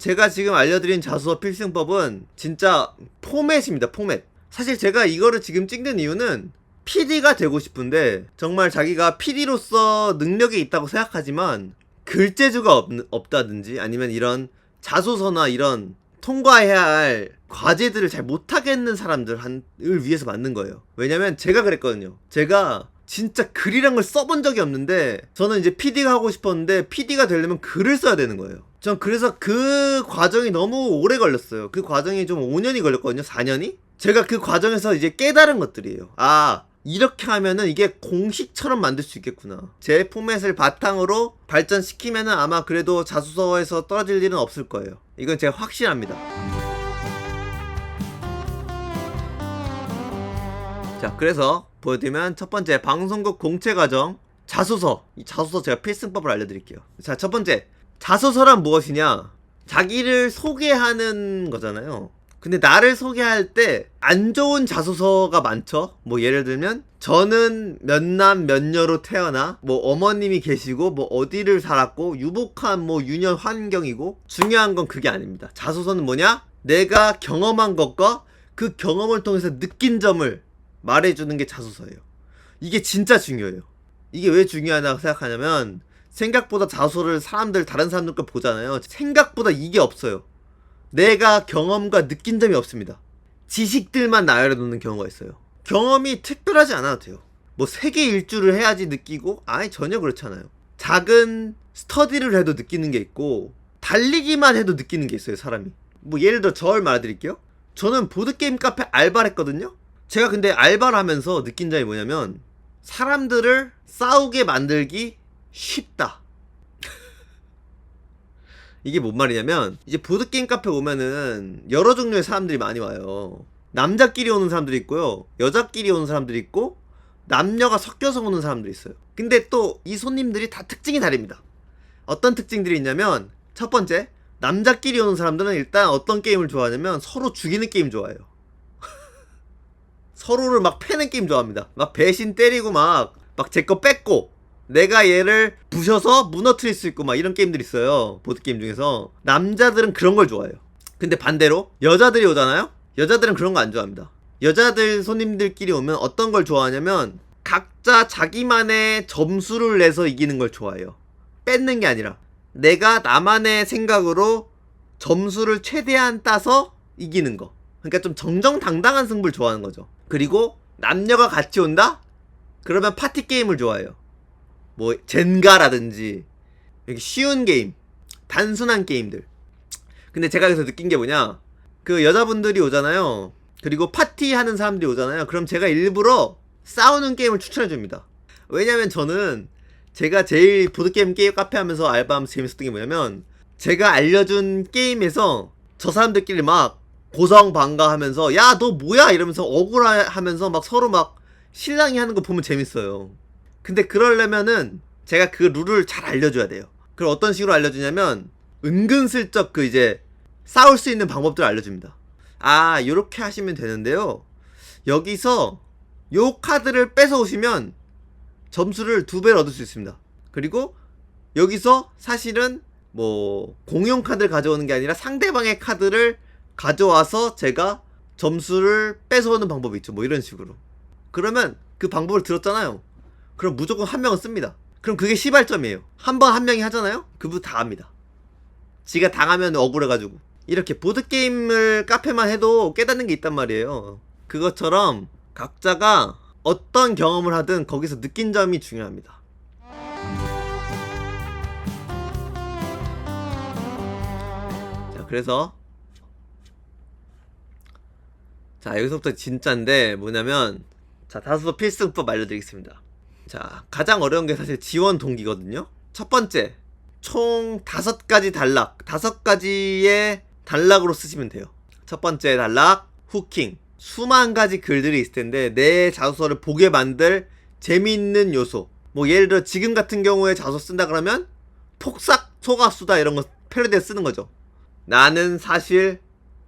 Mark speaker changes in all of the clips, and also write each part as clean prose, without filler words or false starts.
Speaker 1: 제가 지금 알려드린 자수서 필승법은 진짜 포맷입니다. 포맷. 사실 제가 이거를 지금 찍는 이유는 PD가 되고 싶은데 정말 자기가 PD로서 능력이 있다고 생각하지만 글재주가 없다든지 아니면 이런 자소서나 이런 통과해야 할 과제들을 잘 못하겠는 사람들을 위해서 만든 거예요. 왜냐면 제가 그랬거든요. 제가 진짜 글이란 걸 써본 적이 없는데 저는 이제 PD가 하고 싶었는데 PD가 되려면 글을 써야 되는 거예요. 전 그래서 그 과정이 너무 오래 걸렸어요. 그 과정이 좀 5년이 걸렸거든요. 4년이? 제가 그 과정에서 이제 깨달은 것들이에요. 아, 이렇게 하면은 이게 공식처럼 만들 수 있겠구나. 제 포맷을 바탕으로 발전시키면은 아마 그래도 자소서에서 떨어질 일은 없을 거예요. 이건 제가 확신합니다. 자, 그래서 보여드리면 첫 번째 방송국 공채 과정 자소서. 이 자소서 제가 필승법을 알려드릴게요. 자, 첫 번째 자소서란 무엇이냐? 자기를 소개하는 거잖아요. 근데 나를 소개할 때 안 좋은 자소서가 많죠. 뭐 예를 들면 저는 몇남 몇녀로 태어나 뭐 어머님이 계시고 뭐 어디를 살았고 유복한 뭐 유년 환경이고, 중요한 건 그게 아닙니다. 자소서는 뭐냐? 내가 경험한 것과 그 경험을 통해서 느낀 점을 말해주는 게 자소서예요. 이게 진짜 중요해요. 이게 왜 중요하다고 생각하냐면 생각보다 자소서를 다른 사람들 거 보잖아요. 생각보다 이게 없어요. 내가 경험과 느낀 점이 없습니다. 지식들만 나열해놓는 경우가 있어요. 경험이 특별하지 않아도 돼요. 뭐 세계 일주를 해야지 느끼고, 아니 전혀 그렇지 않아요. 작은 스터디를 해도 느끼는 게 있고 달리기만 해도 느끼는 게 있어요. 사람이. 뭐 예를 들어 저를 말해드릴게요. 저는 보드게임 카페 알바를 했거든요. 제가 근데 알바를 하면서 느낀 점이 뭐냐면 사람들을 싸우게 만들기 쉽다. 이게 뭔 말이냐면 이제 보드게임 카페 오면은 여러 종류의 사람들이 많이 와요. 남자끼리 오는 사람들이 있고요, 여자끼리 오는 사람들이 있고, 남녀가 섞여서 오는 사람들이 있어요. 근데 또 이 손님들이 다 특징이 다릅니다. 어떤 특징들이 있냐면 첫 번째, 남자끼리 오는 사람들은 일단 어떤 게임을 좋아하냐면 서로 죽이는 게임 좋아해요. 서로를 막 패는 게임 좋아합니다. 막 배신 때리고 막 제 거 뺏고 내가 얘를 부셔서 무너뜨릴 수 있고 막 이런 게임들이 있어요. 보드게임 중에서. 남자들은 그런 걸 좋아해요. 근데 반대로 여자들이 오잖아요? 여자들은 그런 거 안 좋아합니다. 여자들 손님들끼리 오면 어떤 걸 좋아하냐면 각자 자기만의 점수를 내서 이기는 걸 좋아해요. 뺏는 게 아니라 내가 나만의 생각으로 점수를 최대한 따서 이기는 거. 그러니까 좀 정정당당한 승부를 좋아하는 거죠. 그리고 남녀가 같이 온다? 그러면 파티 게임을 좋아해요. 뭐 젠가라든지 이렇게 쉬운 게임, 단순한 게임들. 근데 제가 여기서 느낀 게 뭐냐, 그 여자분들이 오잖아요. 그리고 파티하는 사람들이 오잖아요. 그럼 제가 일부러 싸우는 게임을 추천해줍니다. 왜냐면 저는 제가 제일 보드게임 카페 하면서 알바하면서 재밌었던 게 뭐냐면 제가 알려준 게임에서 저 사람들끼리 막 고성방가하면서 야 너 뭐야 이러면서 억울하면서 막 서로 막 실랑이 하는 거 보면 재밌어요. 근데 그러려면은 제가 그 룰을 잘 알려줘야 돼요. 그걸 어떤 식으로 알려주냐면 은근슬쩍 그 이제 싸울 수 있는 방법들을 알려줍니다. 아, 요렇게 하시면 되는데요, 여기서 요 카드를 뺏어 오시면 점수를 2배를 얻을 수 있습니다. 그리고 여기서 사실은 뭐 공용 카드를 가져오는 게 아니라 상대방의 카드를 가져와서 제가 점수를 뺏어오는 방법이 있죠. 뭐 이런 식으로. 그러면 그 방법을 들었잖아요. 그럼 무조건 한 명은 씁니다. 그럼 그게 시발점이에요. 한 번 한 명이 하잖아요? 그분 다 합니다. 지가 당하면 억울해가지고. 이렇게 보드게임을 카페만 해도 깨닫는 게 있단 말이에요. 그것처럼 각자가 어떤 경험을 하든 거기서 느낀 점이 중요합니다. 자, 그래서 자, 여기서부터 진짜인데 뭐냐면, 자, 자소서 필승법 알려드리겠습니다. 자, 가장 어려운 게 사실 지원 동기거든요. 첫 번째, 총 5가지 단락, 5가지의 단락으로 쓰시면 돼요. 첫 번째 단락, 후킹. 수만 가지 글들이 있을 텐데 내 자소서를 보게 만들 재미있는 요소. 뭐 예를 들어 지금 같은 경우에 자소서 쓴다 그러면 폭삭 소가수다 이런 거 패러디에 쓰는 거죠. 나는 사실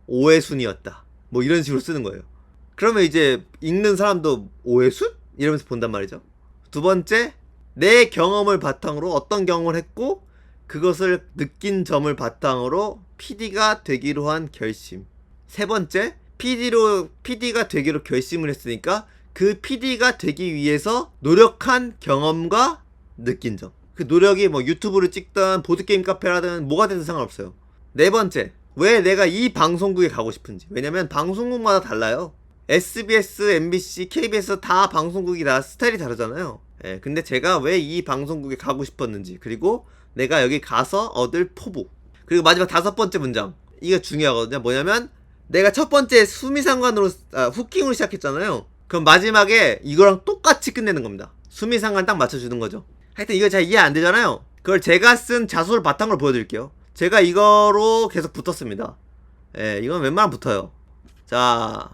Speaker 1: 오해순이었다. 뭐 이런 식으로 쓰는 거예요. 그러면 이제 읽는 사람도 오해순? 이러면서 본단 말이죠. 두 번째, 내 경험을 바탕으로 어떤 경험을 했고 그것을 느낀 점을 바탕으로 PD가 되기로 한 결심. 세 번째, PD가 되기로 결심을 했으니까 그 PD가 되기 위해서 노력한 경험과 느낀 점. 그 노력이 뭐 유튜브를 찍든 보드게임 카페라든 뭐가 되든 상관없어요. 네 번째, 왜 내가 이 방송국에 가고 싶은지. 왜냐면 방송국마다 달라요. SBS, MBC, KBS 다 방송국이 다 스타일이 다르잖아요. 예, 근데 제가 왜 이 방송국에 가고 싶었는지, 그리고 내가 여기 가서 얻을 포부. 그리고 마지막 다섯 번째 문장. 이게 중요하거든요. 뭐냐면 내가 첫 번째 수미상관으로 후킹으로 시작했잖아요. 그럼 마지막에 이거랑 똑같이 끝내는 겁니다. 수미상관 딱 맞춰주는 거죠. 하여튼 이거 잘 이해 안 되잖아요. 그걸 제가 쓴 자소를 바탕으로 보여드릴게요. 제가 이거로 계속 붙었습니다. 예, 이건 웬만하면 붙어요. 자,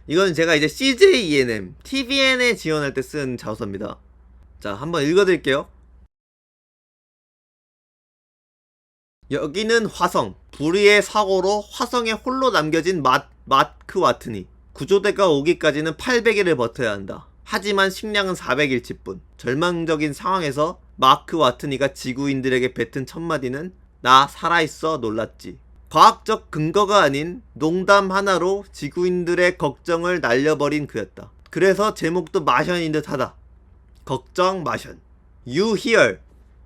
Speaker 1: 이건 제가 이제 CJENM, TVN에 지원할 때 쓴 자소서입니다. 자, 한번 읽어드릴게요. 여기는 화성. 불의의 사고로 화성에 홀로 남겨진 마크 와트니. 구조대가 오기까지는 800일을 버텨야 한다. 하지만 식량은 400일치 뿐. 절망적인 상황에서 마크 와트니가 지구인들에게 뱉은 첫마디는 나 살아있어 놀랐지. 과학적 근거가 아닌 농담 하나로 지구인들의 걱정을 날려버린 그였다. 그래서 제목도 마션인 듯 하다. 걱정 마션. You hear.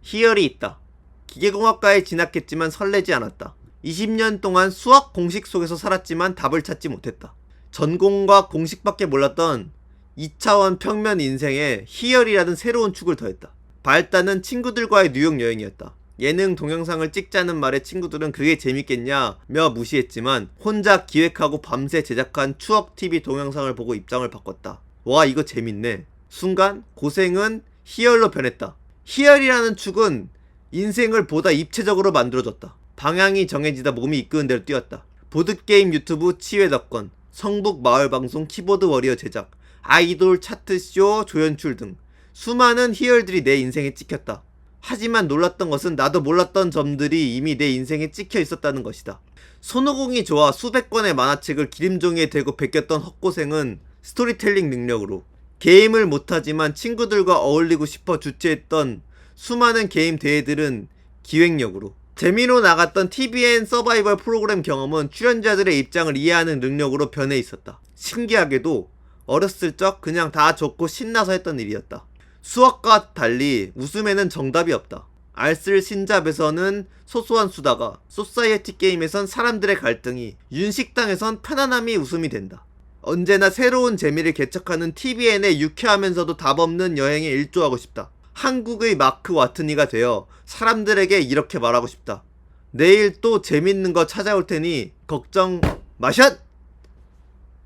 Speaker 1: hear이 있다. 기계공학과에 진학했지만 설레지 않았다. 20년 동안 수학 공식 속에서 살았지만 답을 찾지 못했다. 전공과 공식밖에 몰랐던 2차원 평면 인생에 희열이라는 새로운 축을 더했다. 발단은 친구들과의 뉴욕 여행이었다. 예능 동영상을 찍자는 말에 친구들은 그게 재밌겠냐며 무시했지만 혼자 기획하고 밤새 제작한 추억TV 동영상을 보고 입장을 바꿨다. 와, 이거 재밌네. 순간 고생은 희열로 변했다. 희열이라는 축은 인생을 보다 입체적으로 만들어줬다. 방향이 정해지다 몸이 이끄는 대로 뛰었다. 보드게임 유튜브 치외덕건, 성북 마을방송 키보드 워리어 제작, 아이돌 차트쇼 조연출 등 수많은 희열들이 내 인생에 찍혔다. 하지만 놀랐던 것은 나도 몰랐던 점들이 이미 내 인생에 찍혀 있었다는 것이다. 손오공이 좋아 수백 권의 만화책을 기림종이에 대고 베꼈던 헛고생은 스토리텔링 능력으로, 게임을 못하지만 친구들과 어울리고 싶어 주최했던 수많은 게임 대회들은 기획력으로, 재미로 나갔던 TVN 서바이벌 프로그램 경험은 출연자들의 입장을 이해하는 능력으로 변해 있었다. 신기하게도 어렸을 적 그냥 다 좋고 신나서 했던 일이었다. 수학과 달리 웃음에는 정답이 없다. 알쓸 신잡에서는 소소한 수다가, 소사이어티 게임에선 사람들의 갈등이, 윤식당에선 편안함이 웃음이 된다. 언제나 새로운 재미를 개척하는 TVN의 유쾌하면서도 답없는 여행에 일조하고 싶다. 한국의 마크 와트니가 되어 사람들에게 이렇게 말하고 싶다. 내일 또 재밌는 거 찾아올 테니 걱정 마션!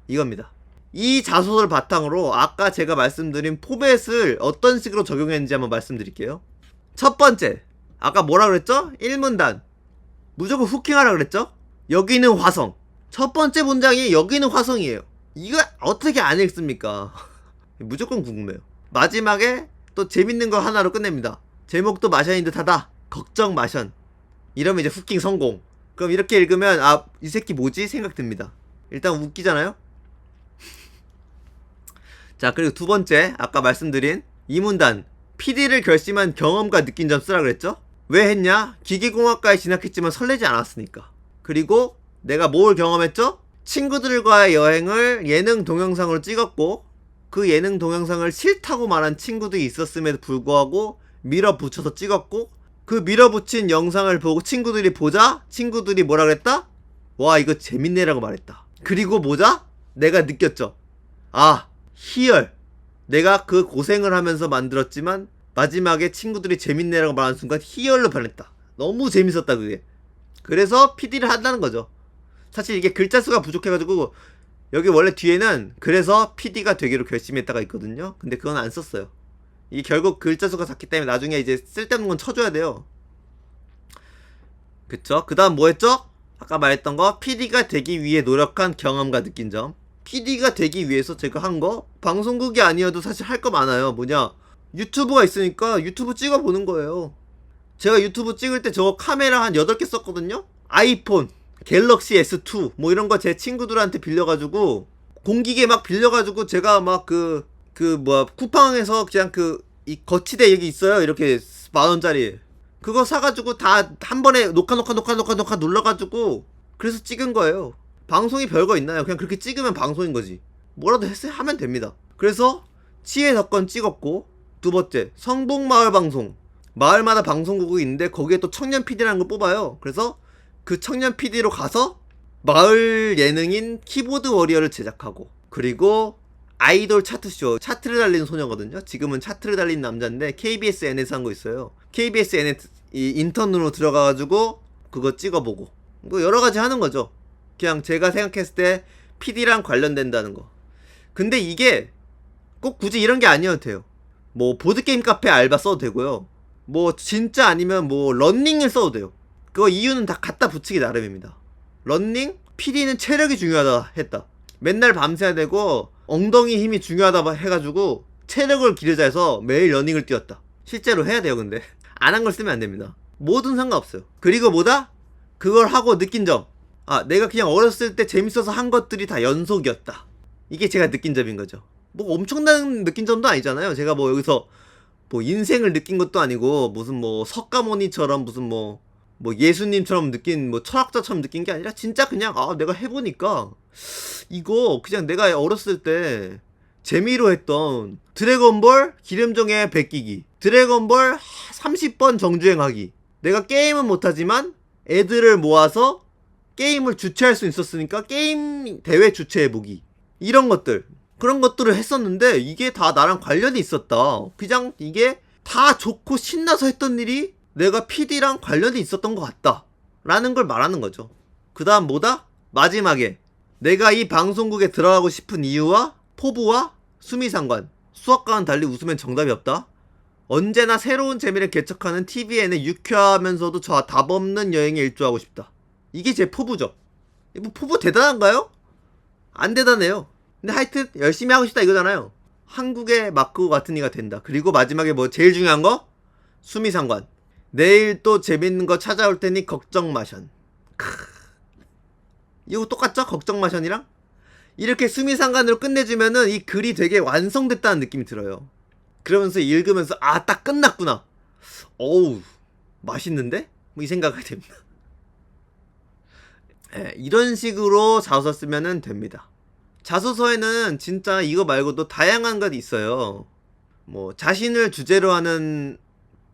Speaker 1: 이겁니다. 이 자소서를 바탕으로 아까 제가 말씀드린 포맷을 어떤 식으로 적용했는지 한번 말씀드릴게요. 첫 번째, 아까 뭐라 그랬죠? 1문단 무조건 후킹하라 그랬죠? 여기는 화성. 첫 번째 문장이 여기는 화성이에요. 이거 어떻게 안 읽습니까? 무조건 궁금해요. 마지막에 또 재밌는 거 하나로 끝냅니다. 제목도 마션인 듯 하다. 걱정 마션. 이러면 이제 후킹 성공. 그럼 이렇게 읽으면 아, 이 새끼 뭐지? 생각됩니다. 일단 웃기잖아요? 자, 그리고 두 번째, 아까 말씀드린 이 문단, PD를 결심한 경험과 느낀 점 쓰라 그랬죠? 왜 했냐? 기계공학과에 진학했지만 설레지 않았으니까. 그리고 내가 뭘 경험했죠? 친구들과의 여행을 예능 동영상으로 찍었고, 그 예능 동영상을 싫다고 말한 친구들이 있었음에도 불구하고 밀어붙여서 찍었고, 그 밀어붙인 영상을 보고 친구들이 보자? 친구들이 뭐라 그랬다? 와, 이거 재밌네라고 말했다. 그리고 보자? 내가 느꼈죠. 아, 희열. 내가 그 고생을 하면서 만들었지만 마지막에 친구들이 재밌네라고 말하는 순간 희열로 변했다. 너무 재밌었다 그게. 그래서 PD를 한다는 거죠. 사실 이게 글자 수가 부족해가지고 여기 원래 뒤에는 그래서 PD가 되기로 결심했다가 있거든요. 근데 그건 안 썼어요. 이게 결국 글자 수가 작기 때문에 나중에 이제 쓸데없는 건 쳐줘야 돼요. 그쵸? 그 다음 뭐 했죠? 아까 말했던 거, PD가 되기 위해 노력한 경험과 느낀 점. PD가 되기 위해서 제가 한 거, 방송국이 아니어도 사실 할 거 많아요. 뭐냐, 유튜브가 있으니까 유튜브 찍어보는 거예요. 제가 유튜브 찍을 때 저거 카메라 한 8개 썼거든요. 아이폰, 갤럭시 S2 뭐 이런 거 제 친구들한테 빌려가지고, 공기계 막 빌려가지고 제가 막 쿠팡에서 그냥 이 거치대 여기 있어요. 이렇게 10,000원짜리 그거 사가지고 다 한 번에 녹화 눌러가지고 그래서 찍은 거예요. 방송이 별거 있나요? 그냥 그렇게 찍으면 방송인 거지. 뭐라도 하면 됩니다. 그래서 치외 덕건 찍었고, 두 번째 성북마을 방송. 마을마다 방송국이 있는데 거기에 또 청년 PD라는 걸 뽑아요. 그래서 그 청년 PD로 가서 마을 예능인 키보드 워리어를 제작하고, 그리고 아이돌 차트쇼, 차트를 달리는 소녀거든요. 지금은 차트를 달리는 남자인데 KBS N에서 한 거 있어요. KBS N에 인턴으로 들어가가지고 그거 찍어보고, 뭐 여러가지 하는 거죠. 그냥 제가 생각했을 때 PD랑 관련된다는 거. 근데 이게 꼭 굳이 이런 게 아니어도 돼요. 뭐 보드게임 카페 알바 써도 되고요. 뭐 진짜 아니면 뭐 런닝을 써도 돼요. 그거 이유는 다 갖다 붙이기 나름입니다. 런닝? PD는 체력이 중요하다 했다. 맨날 밤새야 되고 엉덩이 힘이 중요하다 해가지고 체력을 기르자 해서 매일 러닝을 뛰었다. 실제로 해야 돼요. 근데 안 한 걸 쓰면 안 됩니다. 뭐든 상관없어요. 그리고 뭐다? 그걸 하고 느낀 점. 아, 내가 그냥 어렸을 때 재밌어서 한 것들이 다 연속이었다. 이게 제가 느낀 점인 거죠. 뭐 엄청난 느낀 점도 아니잖아요. 제가 뭐 여기서 뭐 인생을 느낀 것도 아니고 무슨 뭐 석가모니처럼 무슨 뭐 예수님처럼 느낀, 뭐 철학자처럼 느낀 게 아니라 진짜 그냥 내가 해보니까 이거 그냥 내가 어렸을 때 재미로 했던 드래곤볼 기름종에 베끼기, 드래곤볼 30번 정주행하기. 내가 게임은 못하지만 애들을 모아서 게임을 주최할 수 있었으니까 게임 대회 주최해보기. 이런 것들, 그런 것들을 했었는데 이게 다 나랑 관련이 있었다. 그냥 이게 다 좋고 신나서 했던 일이 내가 PD랑 관련이 있었던 것 같다 라는 걸 말하는 거죠. 그 다음 뭐다? 마지막에 내가 이 방송국에 들어가고 싶은 이유와 포부와 수미상관. 수학과는 달리 웃으면 정답이 없다. 언제나 새로운 재미를 개척하는 TVN의 유쾌하면서도 저 답 없는 여행에 일조하고 싶다. 이게 제 포부죠. 뭐 포부 대단한가요? 안 대단해요. 근데 하여튼 열심히 하고 싶다 이거잖아요. 한국의 마크 같은 이가 된다. 그리고 마지막에 뭐 제일 중요한 거? 수미상관. 내일 또 재밌는 거 찾아올 테니 걱정 마션. 이거 똑같죠? 걱정 마션이랑? 이렇게 수미상관으로 끝내주면은 이 글이 되게 완성됐다는 느낌이 들어요. 그러면서 읽으면서 딱 끝났구나. 어우, 맛있는데? 뭐 이 생각이 됩니다. 이런 식으로 자소서 쓰면은 됩니다. 자소서에는 진짜 이거 말고도 다양한 것이 있어요. 뭐 자신을 주제로 하는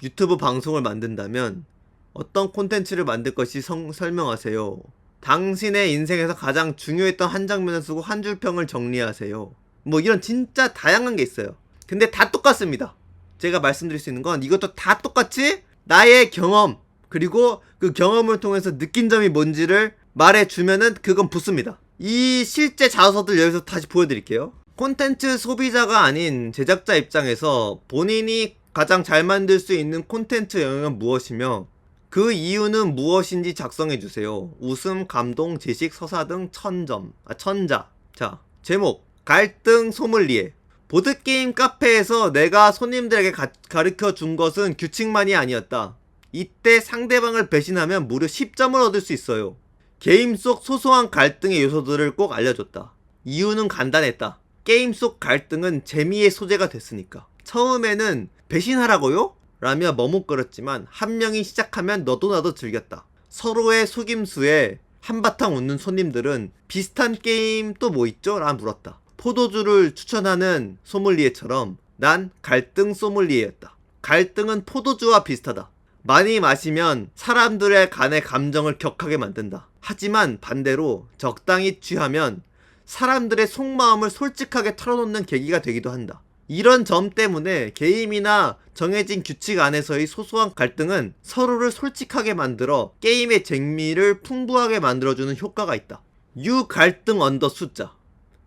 Speaker 1: 유튜브 방송을 만든다면 어떤 콘텐츠를 만들 것이 설명하세요. 당신의 인생에서 가장 중요했던 한 장면을 쓰고 한 줄 평을 정리하세요. 뭐 이런 진짜 다양한 게 있어요. 근데 다 똑같습니다. 제가 말씀드릴 수 있는 건 이것도 다 똑같이 나의 경험, 그리고 그 경험을 통해서 느낀 점이 뭔지를 말해주면은 그건 붙습니다. 이 실제 자소서들 여기서 다시 보여드릴게요. 콘텐츠 소비자가 아닌 제작자 입장에서 본인이 가장 잘 만들 수 있는 콘텐츠 영역은 무엇이며 그 이유는 무엇인지 작성해주세요. 웃음, 감동, 지식, 서사 등 천자. 자, 제목 갈등 소믈리에. 보드게임 카페에서 내가 손님들에게 가르쳐 준 것은 규칙만이 아니었다. 이때 상대방을 배신하면 무려 10점을 얻을 수 있어요. 게임 속 소소한 갈등의 요소들을 꼭 알려줬다. 이유는 간단했다. 게임 속 갈등은 재미의 소재가 됐으니까. 처음에는 배신하라고요? 라며 머뭇거렸지만 한 명이 시작하면 너도 나도 즐겼다. 서로의 속임수에 한바탕 웃는 손님들은 비슷한 게임 또 뭐 있죠? 라 물었다. 포도주를 추천하는 소믈리에처럼 난 갈등 소믈리에였다. 갈등은 포도주와 비슷하다. 많이 마시면 사람들의 간의 감정을 격하게 만든다. 하지만 반대로 적당히 취하면 사람들의 속마음을 솔직하게 털어놓는 계기가 되기도 한다. 이런 점 때문에 게임이나 정해진 규칙 안에서의 소소한 갈등은 서로를 솔직하게 만들어 게임의 재미를 풍부하게 만들어주는 효과가 있다. 유 갈등 언더 숫자.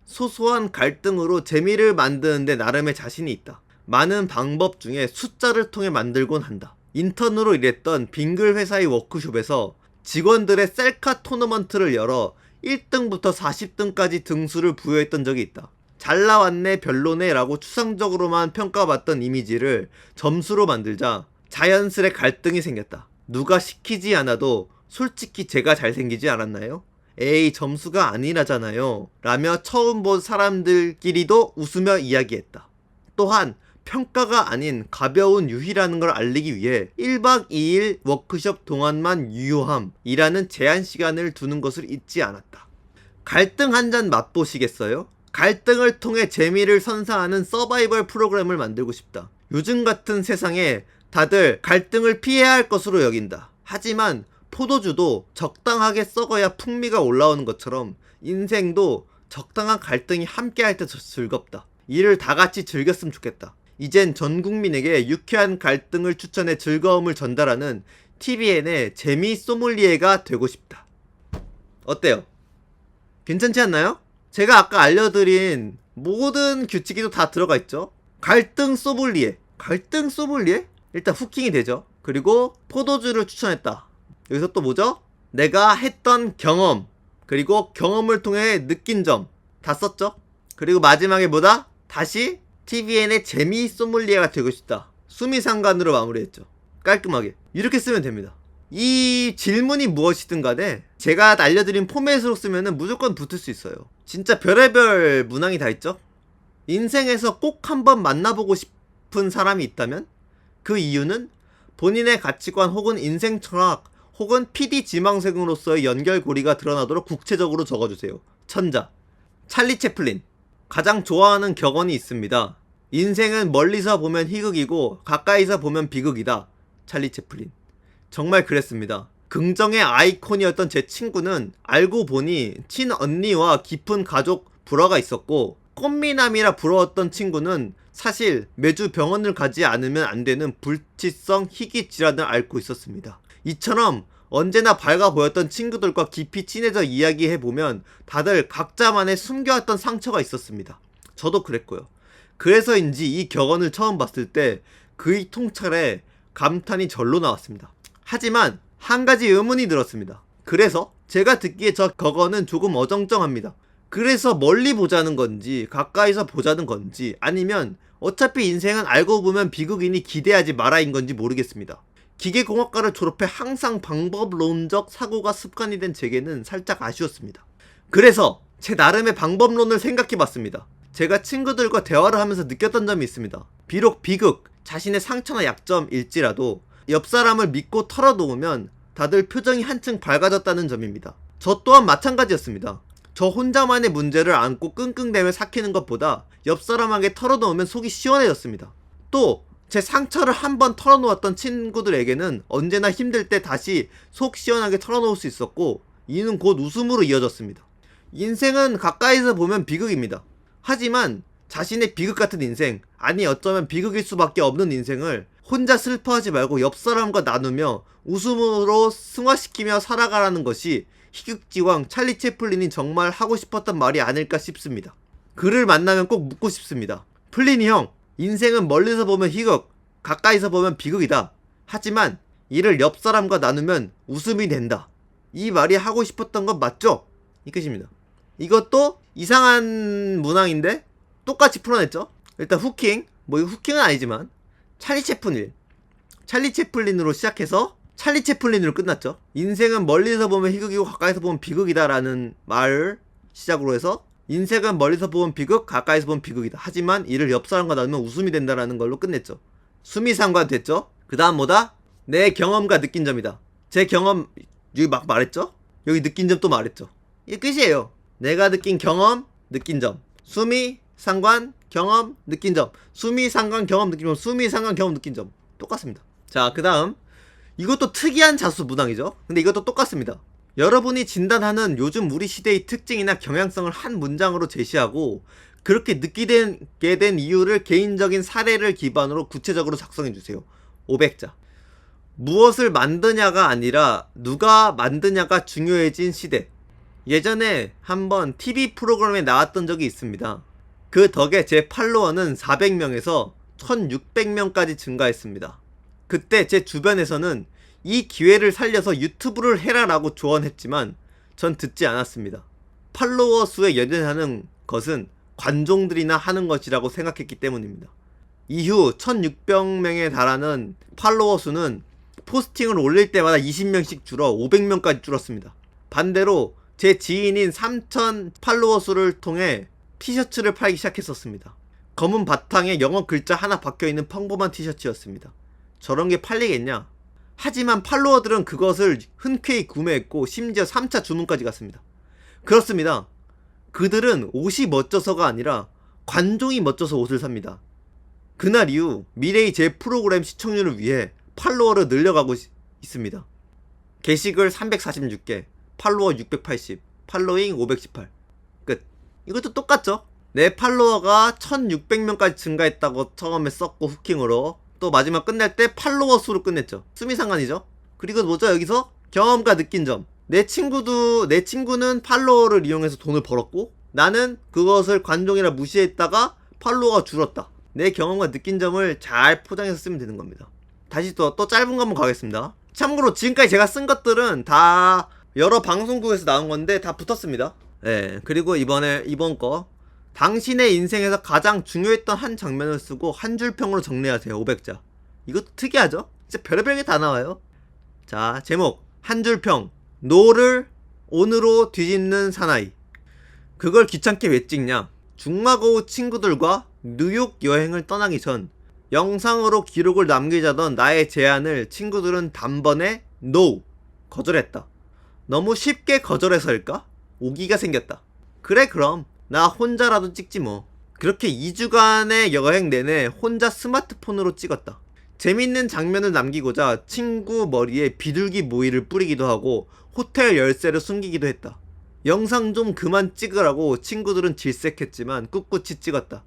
Speaker 1: 소소한 갈등으로 재미를 만드는데 나름의 자신이 있다. 많은 방법 중에 숫자를 통해 만들곤 한다. 인턴으로 일했던 빙글 회사의 워크숍에서 직원들의 셀카 토너먼트를 열어 1등부터 40등까지 등수를 부여했던 적이 있다. 잘 나왔네 별로네 라고 추상적으로만 평가받던 이미지를 점수로 만들자 자연스레 갈등이 생겼다. 누가 시키지 않아도 솔직히 제가 잘생기지 않았나요? 에이 점수가 아니라잖아요 라며 처음 본 사람들끼리도 웃으며 이야기했다. 또한 평가가 아닌 가벼운 유희라는 걸 알리기 위해 1박 2일 워크숍 동안만 유효함이라는 제한 시간을 두는 것을 잊지 않았다. 갈등 한 잔 맛보시겠어요? 갈등을 통해 재미를 선사하는 서바이벌 프로그램을 만들고 싶다. 요즘 같은 세상에 다들 갈등을 피해야 할 것으로 여긴다. 하지만 포도주도 적당하게 썩어야 풍미가 올라오는 것처럼 인생도 적당한 갈등이 함께할 때 즐겁다. 이를 다 같이 즐겼으면 좋겠다. 이젠 전 국민에게 유쾌한 갈등을 추천해 즐거움을 전달하는 TVN의 재미 소믈리에가 되고 싶다. 어때요? 괜찮지 않나요? 제가 아까 알려드린 모든 규칙이 다 들어가 있죠. 갈등 소믈리에. 갈등 소믈리에? 일단 후킹이 되죠. 그리고 포도주를 추천했다. 여기서 또 뭐죠? 내가 했던 경험, 그리고 경험을 통해 느낀 점 다 썼죠. 그리고 마지막에 뭐다? 다시 TVN의 재미 소믈리에가 되고 싶다. 수미상관으로 마무리했죠. 깔끔하게 이렇게 쓰면 됩니다. 이 질문이 무엇이든 간에 제가 알려드린 포맷으로 쓰면 무조건 붙을 수 있어요. 진짜 별의별 문항이 다 있죠. 인생에서 꼭 한번 만나보고 싶은 사람이 있다면 그 이유는 본인의 가치관 혹은 인생 철학 혹은 PD 지망생으로서의 연결고리가 드러나도록 구체적으로 적어주세요. 천자 찰리 채플린. 가장 좋아하는 격언이 있습니다. 인생은 멀리서 보면 희극이고 가까이서 보면 비극이다. 찰리 채플린. 정말 그랬습니다. 긍정의 아이콘이었던 제 친구는 알고 보니 친언니와 깊은 가족 불화가 있었고, 꽃미남이라 부러웠던 친구는 사실 매주 병원을 가지 않으면 안 되는 불치성 희귀 질환을 앓고 있었습니다. 이처럼 언제나 밝아 보였던 친구들과 깊이 친해져 이야기해보면 다들 각자만의 숨겨왔던 상처가 있었습니다. 저도 그랬고요. 그래서인지 이 격언을 처음 봤을 때 그의 통찰에 감탄이 절로 나왔습니다. 하지만 한 가지 의문이 들었습니다. 그래서 제가 듣기에 저 격언은 조금 어정쩡합니다. 그래서 멀리 보자는 건지 가까이서 보자는 건지 아니면 어차피 인생은 알고 보면 비극이니 기대하지 마라인 건지 모르겠습니다. 기계공학과를 졸업해 항상 방법론적 사고가 습관이 된 제게는 살짝 아쉬웠습니다. 그래서 제 나름의 방법론을 생각해봤습니다. 제가 친구들과 대화를 하면서 느꼈던 점이 있습니다. 비록 비극, 자신의 상처나 약점일지라도 옆 사람을 믿고 털어놓으면 다들 표정이 한층 밝아졌다는 점입니다. 저 또한 마찬가지였습니다. 저 혼자만의 문제를 안고 끙끙대며 삭히는 것보다 옆 사람에게 털어놓으면 속이 시원해졌습니다. 또 제 상처를 한번 털어놓았던 친구들에게는 언제나 힘들 때 다시 속 시원하게 털어놓을 수 있었고, 이는 곧 웃음으로 이어졌습니다. 인생은 가까이서 보면 비극입니다. 하지만 자신의 비극 같은 인생, 아니 어쩌면 비극일 수밖에 없는 인생을 혼자 슬퍼하지 말고 옆 사람과 나누며 웃음으로 승화시키며 살아가라는 것이 희극지왕 찰리 채플린이 정말 하고 싶었던 말이 아닐까 싶습니다. 그를 만나면 꼭 묻고 싶습니다. 플린이 형, 인생은 멀리서 보면 희극, 가까이서 보면 비극이다. 하지만 이를 옆 사람과 나누면 웃음이 된다. 이 말이 하고 싶었던 건 맞죠? 이 끝입니다. 이것도 이상한 문항인데 똑같이 풀어냈죠? 일단 후킹, 뭐 이거 후킹은 아니지만 찰리 채플린으로 시작해서 찰리 채플린으로 끝났죠. 인생은 멀리서 보면 희극이고 가까이서 보면 비극이다 라는 말을 시작으로 해서 인생은 멀리서 보면 비극, 가까이서 보면 비극이다. 하지만 이를 옆 사람과 나누면 웃음이 된다라는 걸로 끝냈죠. 수미상관 됐죠. 그 다음 뭐다? 내 경험과 느낀 점이다. 제 경험 여기 막 말했죠. 여기 느낀 점 또 말했죠. 이게 끝이에요. 내가 느낀 경험, 느낀 점. 수미, 상관, 경험, 느낀 점. 수미, 상관, 경험, 느낀 점. 수미, 상관, 경험, 느낀 점. 똑같습니다. 자, 그 다음 이것도 특이한 자수 문항이죠. 근데 이것도 똑같습니다. 여러분이 진단하는 요즘 우리 시대의 특징이나 경향성을 한 문장으로 제시하고 그렇게 느끼게 된 이유를 개인적인 사례를 기반으로 구체적으로 작성해주세요. 500자. 무엇을 만드냐가 아니라 누가 만드냐가 중요해진 시대. 예전에 한번 TV 프로그램에 나왔던 적이 있습니다. 그 덕에 제 팔로워는 400명에서 1600명까지 증가했습니다. 그때 제 주변에서는 이 기회를 살려서 유튜브를 해라 라고 조언했지만 전 듣지 않았습니다. 팔로워 수에 연연하는 것은 관종들이나 하는 것이라고 생각했기 때문입니다. 이후 1600명에 달하는 팔로워 수는 포스팅을 올릴 때마다 20명씩 줄어 500명까지 줄었습니다. 반대로 제 지인인 3000 팔로워 수를 통해 티셔츠를 팔기 시작했었습니다. 검은 바탕에 영어 글자 하나 박혀있는 평범한 티셔츠였습니다. 저런 게 팔리겠냐? 하지만 팔로워들은 그것을 흔쾌히 구매했고 심지어 3차 주문까지 갔습니다. 그렇습니다. 그들은 옷이 멋져서가 아니라 관종이 멋져서 옷을 삽니다. 그날 이후 미래의 제 프로그램 시청률을 위해 팔로워를 늘려가고 있습니다. 게시글 346개, 팔로워 680, 팔로잉 518. 끝. 이것도 똑같죠? 내 팔로워가 1600명까지 증가했다고 처음에 썼고 후킹으로, 또 마지막 끝낼 때 팔로워 수로 끝냈죠. 수미상관이죠. 그리고 뭐죠? 여기서 경험과 느낀 점. 내 친구는 팔로워를 이용해서 돈을 벌었고 나는 그것을 관종이라 무시했다가 팔로워가 줄었다. 내 경험과 느낀 점을 잘 포장해서 쓰면 되는 겁니다. 다시 또 짧은 거 한번 가겠습니다. 참고로 지금까지 제가 쓴 것들은 다 여러 방송국에서 나온 건데 다 붙었습니다. 네, 그리고 이번 거 당신의 인생에서 가장 중요했던 한 장면을 쓰고 한 줄 평으로 정리하세요. 500자. 이것도 특이하죠? 진짜 별의별 게 다 나와요. 자, 제목 한 줄 평. 노를 온으로 뒤집는 사나이. 그걸 귀찮게 왜 찍냐? 중마고우 친구들과 뉴욕 여행을 떠나기 전 영상으로 기록을 남기자던 나의 제안을 친구들은 단번에 NO! 거절했다. 너무 쉽게 거절해서일까? 오기가 생겼다. 그래 그럼 나 혼자라도 찍지 뭐. 그렇게 2주간의 여행 내내 혼자 스마트폰으로 찍었다. 재밌는 장면을 남기고자 친구 머리에 비둘기 모이를 뿌리기도 하고 호텔 열쇠를 숨기기도 했다. 영상 좀 그만 찍으라고 친구들은 질색했지만 꿋꿋이 찍었다.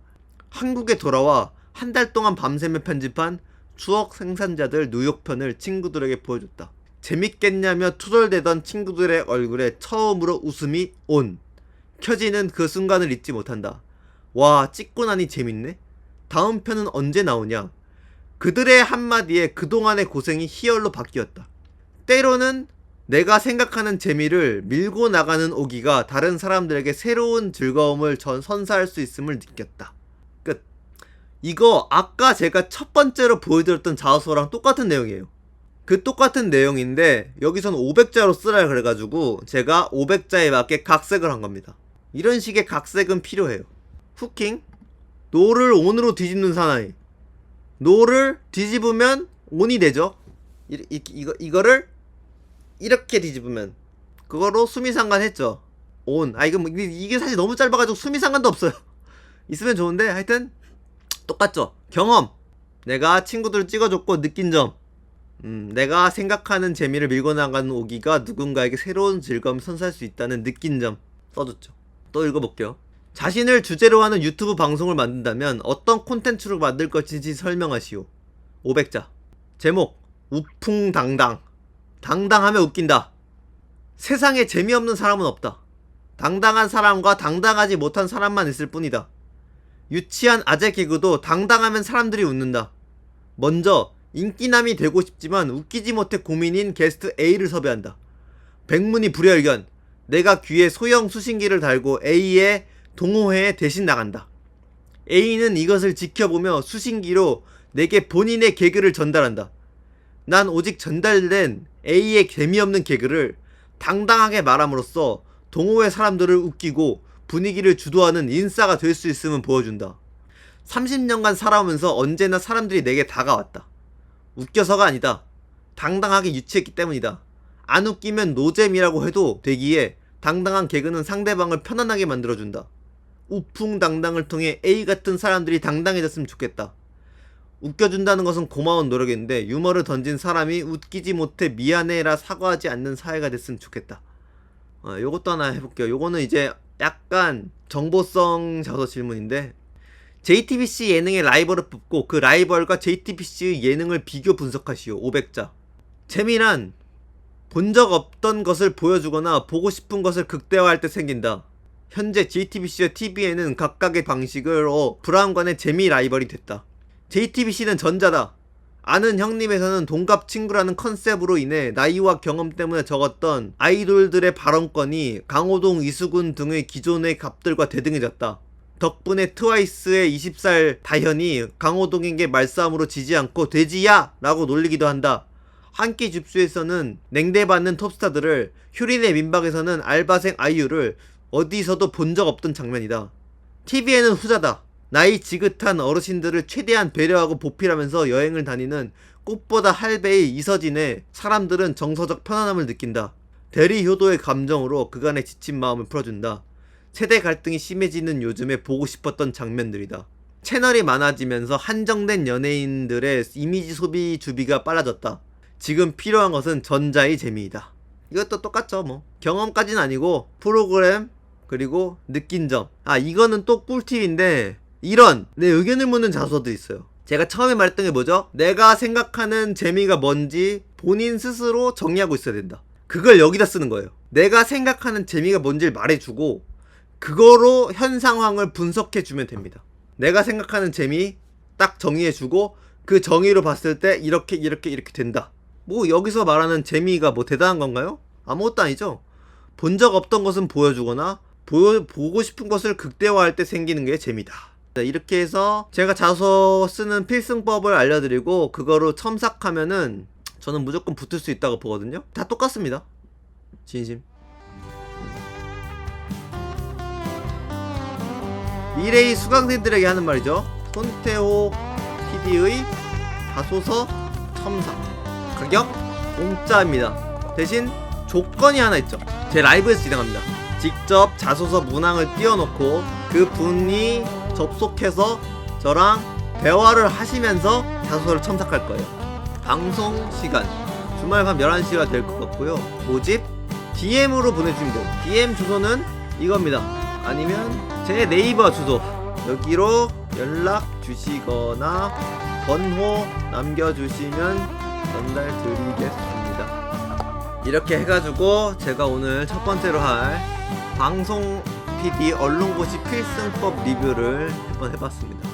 Speaker 1: 한국에 돌아와 한 달 동안 밤새며 편집한 추억 생산자들 뉴욕편을 친구들에게 보여줬다. 재밌겠냐며 투덜대던 친구들의 얼굴에 처음으로 웃음이 온. 켜지는 그 순간을 잊지 못한다. 와, 찍고 나니 재밌네? 다음 편은 언제 나오냐? 그들의 한마디에 그동안의 고생이 희열로 바뀌었다. 때로는 내가 생각하는 재미를 밀고 나가는 오기가 다른 사람들에게 새로운 즐거움을 선사할 수 있음을 느꼈다. 끝. 이거 아까 제가 첫 번째로 보여드렸던 자소서랑 똑같은 내용이에요. 그 똑같은 내용인데 여기선 500자로 쓰라 그래가지고 제가 500자에 맞게 각색을 한 겁니다. 이런 식의 각색은 필요해요. 후킹. 노를 온으로 뒤집는 사나이. 노를 뒤집으면 온이 되죠. 이거를 이렇게 뒤집으면 그거로 수미상관 했죠. 온. 이게 사실 너무 짧아가지고 수미상관도 없어요. 있으면 좋은데 하여튼 똑같죠. 경험. 내가 친구들을 찍어줬고 느낀 점. 내가 생각하는 재미를 밀고 나가는 오기가 누군가에게 새로운 즐거움을 선사할 수 있다는 느낀 점 써줬죠. 또 읽어볼게요. 자신을 주제로 하는 유튜브 방송을 만든다면 어떤 콘텐츠로 만들 것인지 설명하시오. 500자. 제목 우풍당당. 당당하면 웃긴다. 세상에 재미없는 사람은 없다. 당당한 사람과 당당하지 못한 사람만 있을 뿐이다. 유치한 아재 개그도 당당하면 사람들이 웃는다. 먼저 인기남이 되고 싶지만 웃기지 못해 고민인 게스트 A를 섭외한다. 백문이 불여일견. 내가 귀에 소형 수신기를 달고 A의 동호회에 대신 나간다. A는 이것을 지켜보며 수신기로 내게 본인의 개그를 전달한다. 난 오직 전달된 A의 재미없는 개그를 당당하게 말함으로써 동호회 사람들을 웃기고 분위기를 주도하는 인싸가 될 수 있음을 보여준다. 30년간 살아오면서 언제나 사람들이 내게 다가왔다. 웃겨서가 아니다. 당당하게 유치했기 때문이다. 안 웃기면 노잼이라고 해도 되기에 당당한 개그는 상대방을 편안하게 만들어준다. 우풍당당을 통해 A 같은 사람들이 당당해졌으면 좋겠다. 웃겨준다는 것은 고마운 노력인데 유머를 던진 사람이 웃기지 못해 미안해라 사과하지 않는 사회가 됐으면 좋겠다. 요것도 하나 해볼게요. 요거는 이제 약간 정보성 자소 질문인데, JTBC 예능의 라이벌을 뽑고 그 라이벌과 JTBC의 예능을 비교 분석하시오. 500자. 재미난 본 적 없던 것을 보여주거나 보고 싶은 것을 극대화할 때 생긴다. 현재 JTBC와 TVN은 각각의 방식으로 브라운관의 재미 라이벌이 됐다. JTBC는 전자다. 아는 형님에서는 동갑 친구라는 컨셉으로 인해 나이와 경험 때문에 적었던 아이돌들의 발언권이 강호동, 이수근 등의 기존의 갑들과 대등해졌다. 덕분에 트와이스의 20살 다현이 강호동에게 말싸움으로 지지 않고 돼지야! 라고 놀리기도 한다. 한 끼 줍스에서는 냉대받는 톱스타들을, 효린의 민박에서는 알바생 아이유를 어디서도 본 적 없던 장면이다. TVN은 후자다. 나이 지긋한 어르신들을 최대한 배려하고 보필하면서 여행을 다니는 꽃보다 할배의 이서진의 사람들은 정서적 편안함을 느낀다. 대리 효도의 감정으로 그간의 지친 마음을 풀어준다. 세대 갈등이 심해지는 요즘에 보고 싶었던 장면들이다. 채널이 많아지면서 한정된 연예인들의 이미지 소비 주비가 빨라졌다. 지금 필요한 것은 전자의 재미이다. 이것도 똑같죠 뭐. 경험까지는 아니고 프로그램 그리고 느낀 점. 이거는 또 꿀팁인데 이런 내 의견을 묻는 자소서도 있어요. 제가 처음에 말했던 게 뭐죠? 내가 생각하는 재미가 뭔지 본인 스스로 정리하고 있어야 된다. 그걸 여기다 쓰는 거예요. 내가 생각하는 재미가 뭔지를 말해주고 그거로 현 상황을 분석해주면 됩니다. 내가 생각하는 재미 딱 정의해주고 그 정의로 봤을 때 이렇게 된다. 뭐 여기서 말하는 재미가 뭐 대단한 건가요? 아무것도 아니죠. 본 적 없던 것은 보여주거나 보고 싶은 것을 극대화할 때 생기는 게 재미다. 이렇게 해서 제가 자소 쓰는 필승법을 알려드리고 그거로 첨삭하면은 저는 무조건 붙을 수 있다고 보거든요. 다 똑같습니다. 진심. 미래의 수강생들에게 하는 말이죠. 손태호 PD의 자소서 첨삭. 가격 공짜입니다. 대신 조건이 하나 있죠. 제 라이브에서 진행합니다. 직접 자소서 문항을 띄워놓고 그 분이 접속해서 저랑 대화를 하시면서 자소서를 첨삭할 거예요. 방송 시간 주말 밤 11시가 될 것 같고요. 모집 DM으로 보내주시면 돼요. DM 주소는 이겁니다. 아니면 제 네이버 주소 여기로 연락 주시거나 번호 남겨주시면 전달 드리겠습니다. 이렇게 해가지고 제가 오늘 첫 번째로 할 방송 PD 언론고시 필승법 리뷰를 한번 해봤습니다.